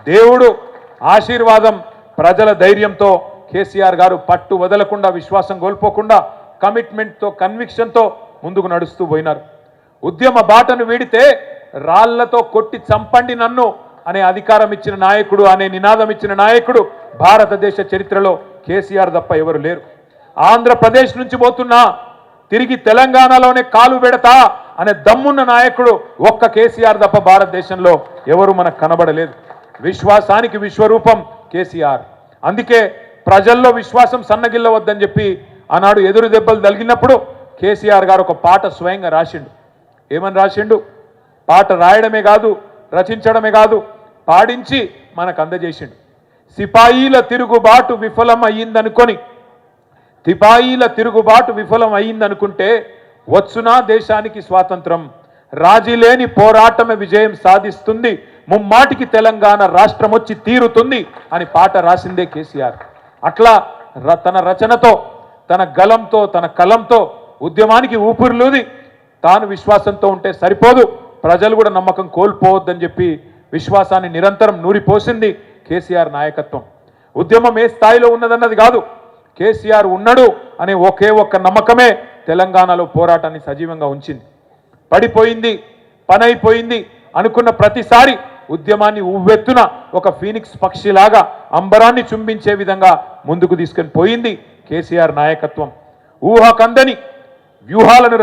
దేవుడు ఆశీర్వాదం ప్రజల ధైర్యంతో కేసీఆర్ గారు పట్టు వదలకుండా విశ్వాసం కోల్పోకుండా కమిట్మెంట్తో కన్విక్షన్తో ముందుకు నడుస్తూ పోయినారు. ఉద్యమ బాటను వీడితే రాళ్లతో కొట్టి చంపండి నన్ను అనే అధికారం ఇచ్చిన నాయకుడు, అనే నినాదం ఇచ్చిన నాయకుడు భారతదేశ చరిత్రలో కేసీఆర్ తప్ప ఎవరు లేరు. ఆంధ్రప్రదేశ్ నుంచి పోతున్నా తిరిగి తెలంగాణలోనే కాలు పెడతా అనే దమ్మున్న నాయకుడు ఒక్క కేసీఆర్ తప్ప భారతదేశంలో ఎవరు మనకు కనబడలేదు. విశ్వాసానికి విశ్వరూపం కేసీఆర్. అందుకే ప్రజల్లో విశ్వాసం సన్నగిల్లవద్దని చెప్పి ఆనాడు ఎదురు దెబ్బలు తగిలినప్పుడు కేసీఆర్ గారు ఒక పాట స్వయంగా రాసిండు. ఏమని రాసిండు? పాట రాయడమే కాదు, రచించడమే కాదు, పాడించి మనకు అందజేసిండు. సిపాయిల తిరుగుబాటు విఫలం అయ్యిందనుకొని, సిపాయిల తిరుగుబాటు విఫలం అయ్యిందనుకుంటే వచ్చునా దేశానికి స్వాతంత్రం, రాజీ లేని పోరాటమే విజయం సాధిస్తుంది, ముమ్మాటికి తెలంగాణ రాష్ట్రం వచ్చి తీరుతుంది అని పాట రాసిందే కేసీఆర్. అట్లా తన రచనతో, తన గలంతో, తన కలంతో ఉద్యమానికి ఊపిరిలూది తాను విశ్వాసంతో ఉంటే సరిపోదు, ప్రజలు కూడా నమ్మకం కోల్పోవద్దని చెప్పి విశ్వాసాన్ని నిరంతరం నూరిపోసింది కేసీఆర్ నాయకత్వం. ఉద్యమం ఏ స్థాయిలో ఉన్నదన్నది కాదు, కేసీఆర్ ఉన్నాడు అనే ఒకే ఒక్క నమ్మకమే తెలంగాణలో పోరాటాన్ని సజీవంగా ఉంచింది. పడిపోయింది, పని అయిపోయింది అనుకున్న ప్రతిసారి ఉద్యమాన్ని ఉవ్వెత్తున ఒక ఫీనిక్స్ పక్షిలాగా అంబరాన్ని చుంబించే విధంగా ముందుకు తీసుకొని పోయింది కేసీఆర్ నాయకత్వం. ఊహకందని వ్యూహాలను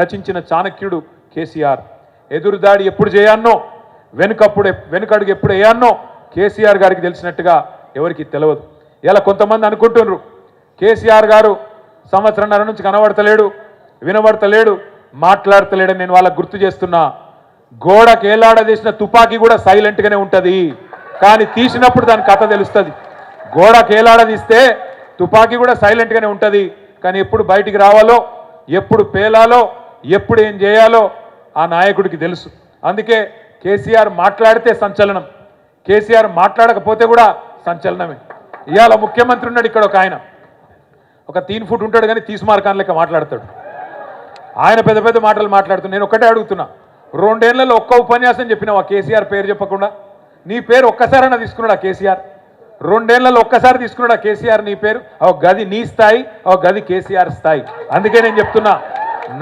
రచించిన చాణక్యుడు కేసీఆర్. ఎదురుదాడి ఎప్పుడు చేయాన్నో, వెనుకడుగు ఎప్పుడు వేయాన్నో కేసీఆర్ గారికి తెలిసినట్టుగా ఎవరికి తెలియదు. ఇలా కొంతమంది అనుకుంటున్నారు కేసీఆర్ గారు సంవత్సరంన్నర నుంచి కనబడతలేడు, వినబడతలేడు, మాట్లాడతలేడని. నేను వాళ్ళకు గుర్తు చేస్తున్నా, గోడకు ఏలాడదీసిన తుపాకీ కూడా సైలెంట్గానే ఉంటుంది, కానీ తీసినప్పుడు దాని కథ తెలుస్తుంది. గోడకు ఏలాడదీస్తే తుపాకీ కూడా సైలెంట్గానే ఉంటుంది, కానీ ఎప్పుడు బయటికి రావాలో, ఎప్పుడు పేలాలో, ఎప్పుడు ఏం చేయాలో ఆ నాయకుడికి తెలుసు. అందుకే కేసీఆర్ మాట్లాడితే సంచలనం, కేసీఆర్ మాట్లాడకపోతే కూడా సంచలనమే. ఇవాళ ముఖ్యమంత్రి ఉన్నాడు ఇక్కడ, ఒక ఆయన ఒక 3 ఫుట్ ఉంటాడు కానీ తీసుమార్కాన్ లెక్క మాట్లాడతాడు. ఆయన పెద్ద పెద్ద మాటలు మాట్లాడుతున్నాడు. నేను ఒక్కటే అడుగుతున్నా, 2 ఏళ్లలో ఒక్క ఉపన్యాసం చెప్పినావా కేసీఆర్ పేరు చెప్పకుండా? నీ పేరు ఒక్కసారైనా తీసుకున్నాడా కేసీఆర్? 2 ఏళ్లలో ఒక్కసారి తీసుకున్నాడా కేసీఆర్ నీ పేరు? ఒక గది నీ స్థాయి, ఒక గది కేసీఆర్ స్థాయి. అందుకే నేను చెప్తున్నా,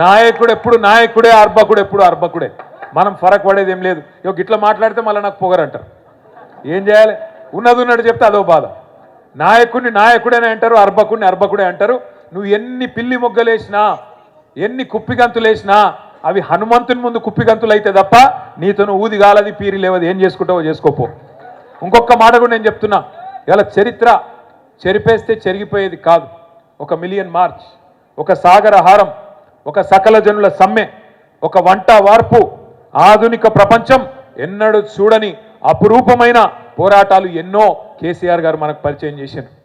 నాయకుడు ఎప్పుడు నాయకుడే, అర్భకుడు ఎప్పుడు అర్భకుడే. మనం ఫరక్ పడేది ఏం లేదు. ఇట్లా మాట్లాడితే మళ్ళీ నాకు పొగరంటారు. ఏం చేయాలి? ఉన్నది ఉన్నట్టు చెప్తే అదో బాధ. నాయకుడిని నాయకుడేనే అంటారు, అర్భకుడిని అర్భకుడే అంటారు. నువ్వు ఎన్ని పిల్లి మొగ్గలేసినా, ఎన్ని కుప్పిగంతులేసినా అవి హనుమంతుని ముందు కుప్పిగంతులు అయితే తప్ప నీతోను ఊది గాలది, పీరి లేవది. ఏం చేసుకుంటావో చేసుకోపో. ఇంకొక మాట కూడా నేను చెప్తున్నా, ఇలా చరిత్ర చెరిపేస్తే చెరిగిపోయేది కాదు. 1 మిలియన్ మార్చ్, ఒక సాగర హారం, ఒక సకల జనుల సమ్మె, ఒక వంట వార్పు, ఆధునిక ప్రపంచం ఎన్నడూ చూడని అపురూపమైన పోరాటాలు ఎన్నో కేసీఆర్ గారు మనకు పరిచయం చేశారు.